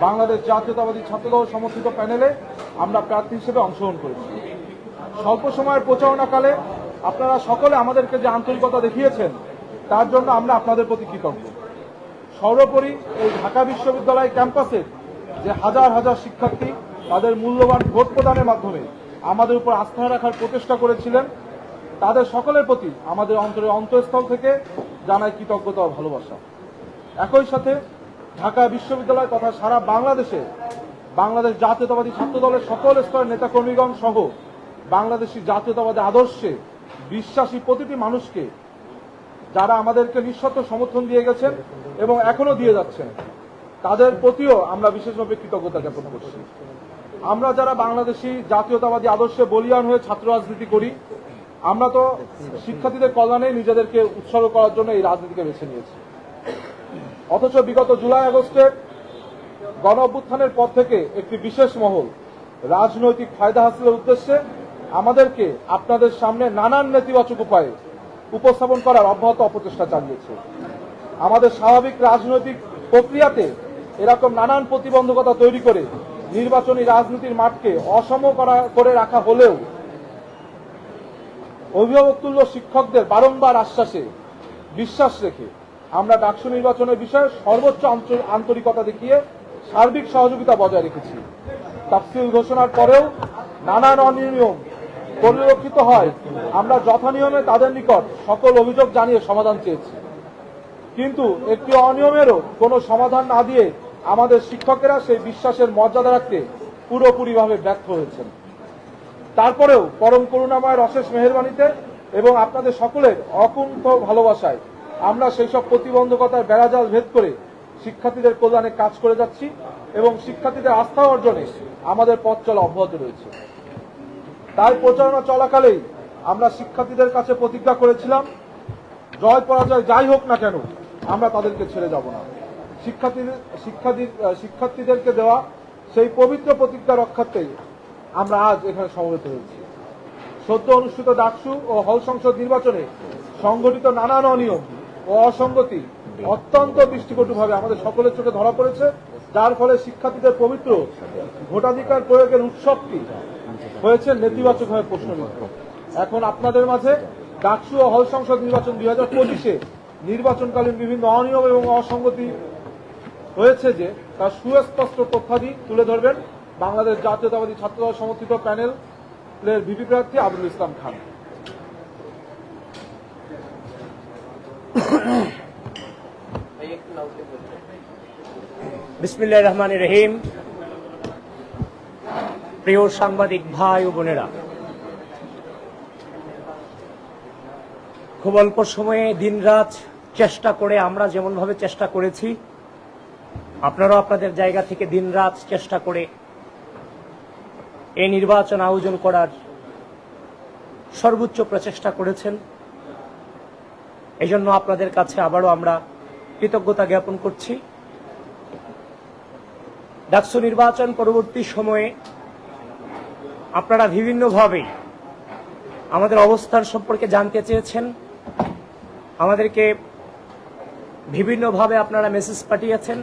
বাংলাদেশ জাতীয়তাবাদী ছাত্রদল সমর্থিত প্যানেলে আমরা প্রার্থী হিসেবে অংশগ্রহণ করেছি। স্বল্প সময়ের প্রচারণাকালে আপনারা সকলে আমাদেরকে যে আন্তরিকতা দেখিয়েছেন তার জন্য আমরা আপনাদের প্রতি কৃতজ্ঞ। সর্বোপরি এই ঢাকা বিশ্ববিদ্যালয় ক্যাম্পাসে যে হাজার হাজার শিক্ষার্থী তাদের মূল্যবান ভোট প্রদানের মাধ্যমে আমাদের উপর আস্থা রাখার প্রচেষ্টা করেছিলেন, তাদের সকলের প্রতি আমাদের অন্তরের অন্তঃস্থল থেকে জানাই কৃতজ্ঞতা ও ভালোবাসা। একই সাথে ঢাকা বিশ্ববিদ্যালয় তথা সারা বাংলাদেশে বাংলাদেশ জাতীয়তাবাদী ছাত্রদলের সকল স্তরের নেতাকর্মীগণ সহ বাংলাদেশী জাতীয়তাবাদী আদর্শে বিশ্বাসী প্রতিটি মানুষকে যারা আমাদেরকে নিঃশর্ত সমর্থন দিয়ে গেছেন এবং এখনো দিয়ে যাচ্ছেন তাদের প্রতিও আমরা বিশেষভাবে কৃতজ্ঞতা জ্ঞাপন করছি। আমরা যারা বাংলাদেশী জাতীয়তাবাদী আদর্শে বলিয়ান হয়ে ছাত্র রাজনীতি করি, আমরা তো শিক্ষার্থীদের কল্যাণে নিজেদেরকে উৎসর্গ করার জন্য এই রাজনীতিকে বেছে নিয়েছি। অথচ বিগত জুলাই আগস্টের গণ অভ্যুত্থানের পর থেকে একটি বিশেষ মহল রাজনৈতিক ফায়দা হাসিলের উদ্দেশ্যে আমাদেরকে আপনাদের সামনে নানান নেতিবাচক উপায়ে উপস্থাপন করার অব্যাহত অপচেষ্টা চালিয়েছে। আমাদের স্বাভাবিক রাজনৈতিক প্রক্রিয়াতে এরকম নানান প্রতিবন্ধকতা তৈরি করে নির্বাচনী রাজনীতির মাঠকে অসম করে রাখা হলেও অভিভাবকতুল্য শিক্ষকদের বারংবার আশ্বাসে বিশ্বাস রেখে আমরা ডাকসু নির্বাচনের বিষয়ে সর্বোচ্চ আন্তরিকতা দেখিয়ে সার্বিক সহযোগিতা বজায় রেখেছি। তাফসিল ঘোষণার পরেও নানান অনিয়ম পরিলক্ষিত হয়, আমরা যথানিয়মে তাদের নিকট সকল অভিযোগ জানিয়ে সমাধান চেয়েছি, কিন্তু একটি অনিয়মেরও কোনো সমাধান না দিয়ে আমাদের শিক্ষকেরা সেই বিশ্বাসের মর্যাদা রাখতে পুরোপুরিভাবে ব্যর্থ হয়েছেন। তারপরেও পরম করুণাময়ের অশেষ মেহেরবানিতে এবং আপনাদের সকলের অকুণ্ঠ ভালোবাসায় আমরা সেই সব প্রতিবন্ধকতার বেড়াজাল ভেদ করে শিক্ষার্থীদের কল্যাণে কাজ করে যাচ্ছি এবং শিক্ষার্থীদের আস্থা অর্জনে আমাদের পথ চলা অব্যাহত রয়েছে। তাই প্রচারণা চলাকালেই আমরা শিক্ষার্থীদের কাছে প্রতিজ্ঞা করেছিলাম, জয় পরাজয় যাই হোক না কেন আমরা তাদেরকে ছেড়ে যাব না। শিক্ষার্থীদেরকে দেওয়া সেই পবিত্র প্রতিজ্ঞা রক্ষার্থেই আমরা আজ এখানে সমবেত হয়েছি। সদ্য অনুষ্ঠিত ডাকসু ও হল সংসদ নির্বাচনে সংঘটিত নানান অনিয়ম ও অসঙ্গতি অত্যন্ত দৃষ্টিকটুভাবে আমাদের সকলের চোখে ধরা পড়েছে, যার ফলে শিক্ষার্থীদের পবিত্র ভোটাধিকার প্রয়োগের উৎসবটি হয়েছে নেতিবাচকভাবে প্রশ্নবিদ্ধ। এখন আপনাদের মাঝে ডাকসু ও হল সংসদ নির্বাচন 2025-এ নির্বাচনকালীন বিভিন্ন অনিয়ম এবং অসঙ্গতি হয়েছে যে তার সুস্পষ্ট তথ্যাদি তুলে ধরবেন বাংলাদেশ জাতীয়তাবাদী ছাত্রদল সমর্থিত প্যানেলের ভিপি প্রার্থী আবুল ইসলাম খান। বিসমিল্লাহির রহমানির রহিম। প্রিয় সাংবাদিক ভাই ও বোনেরা, খুব অল্প সময়ে দিনরাত চেষ্টা করে আমরা যেমনভাবে চেষ্টা করেছি, আপনারাও আপনাদের জায়গা থেকে দিনরাত চেষ্টা করে এই নির্বাচন আয়োজন করার সর্বোচ্চ প্রচেষ্টা করেছেন। এই জন্য আপনাদের কাছে আবারও আমরা কৃতজ্ঞতা জ্ঞাপন করছি। ডাকসু নির্বাচন পরবর্তী সময়ে আপনারা বিভিন্নভাবে আমাদের অবস্থান সম্পর্কে জানতে চেয়েছেন, আমাদেরকে বিভিন্নভাবে আপনারা মেসেজ পাঠিয়েছেন।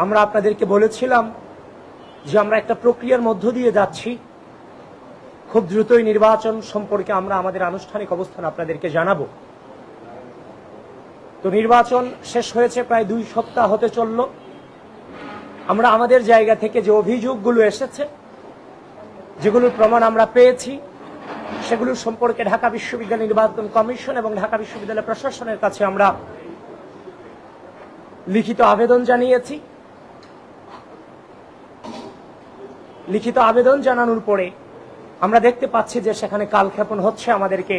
আমরা আপনাদেরকে বলেছিলাম যে আমরা একটা প্রক্রিয়ার মধ্য দিয়ে যাচ্ছি, খুব দ্রুতই নির্বাচন সম্পর্কে আমরা আমাদের আনুষ্ঠানিক অবস্থান আপনাদেরকে জানাবো। তো নির্বাচন শেষ হয়েছে, প্রায় 2 সপ্তাহ হতে চলল। আমরা আমাদের জায়গা থেকে যে অভিযোগগুলো এসেছে, যেগুলোর প্রমাণ আমরা পেয়েছি, সেগুলোর সম্পর্কে ঢাকা বিশ্ববিদ্যালয় নির্বাচন কমিশন এবং ঢাকা বিশ্ববিদ্যালয় প্রশাসনের কাছে আমরা লিখিত আবেদন জানিয়েছি। লিখিত আবেদন জানানোর পরে আমরা দেখতে পাচ্ছি যে সেখানে কালক্ষেপণ হচ্ছে, আমাদেরকে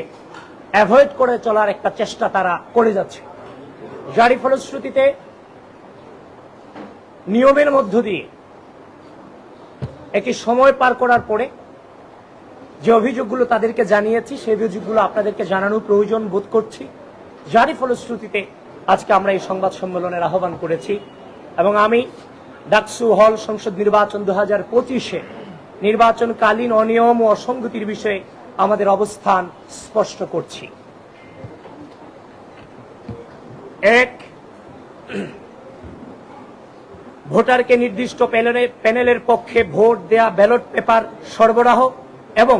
অ্যাভয়েড করে চলার একটা চেষ্টা তারা করে যাচ্ছে। যারই ফলশ্রুতিতে নিয়মের মধ্য দিয়ে একটি সময় পার করার পরে যে অভিযোগগুলো তাদেরকে জানিয়েছি, সেই অভিযোগগুলো আপনাদেরকে জানানোর প্রয়োজন বোধ করছি। যারই ফলশ্রুতিতে আজকে আমরা এই সংবাদ সম্মেলনের আহ্বান করেছি এবং আমি ডাকসু হল সংসদ নির্বাচন 2025-এ নির্বাচনকালীন অনিয়ম ও অসঙ্গতির বিষয়ে আমাদের অবস্থান স্পষ্ট করছি। 1, ভোটারকে নির্দিষ্ট প্যানেলের পক্ষে ভোট দেয়া ব্যালট পেপার সরবরাহ এবং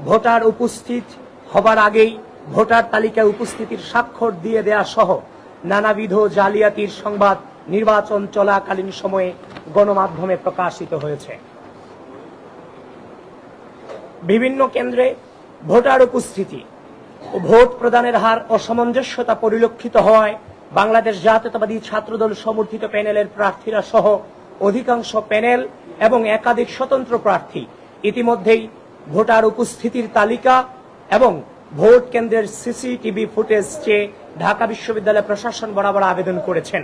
ভোটার উপস্থিত হবার আগেই ভোটার তালিকায় উপস্থিতির স্বাক্ষর দিয়ে দেয়া সহ নানাবিধ জালিয়াতির সংবাদ নির্বাচন চলাকালীন সময়ে গণমাধ্যমে প্রকাশিত হয়েছে। বিভিন্ন কেন্দ্রে ভোটার উপস্থিতি ও ভোট প্রদানের হার অসামঞ্জস্যতা পরিলক্ষিত হওয়ায় বাংলাদেশ জাতীয়তাবাদী ছাত্রদল সমর্থিত প্যানেলের প্রার্থীরা সহ অধিকাংশ প্যানেল এবং একাধিক স্বতন্ত্র প্রার্থী ইতিমধ্যেই ভোটার উপস্থিতির তালিকা এবং ভোট কেন্দ্রের সিসিটিভি ফুটেজ চেয়ে ঢাকা বিশ্ববিদ্যালয় প্রশাসন বরাবর আবেদন করেছেন।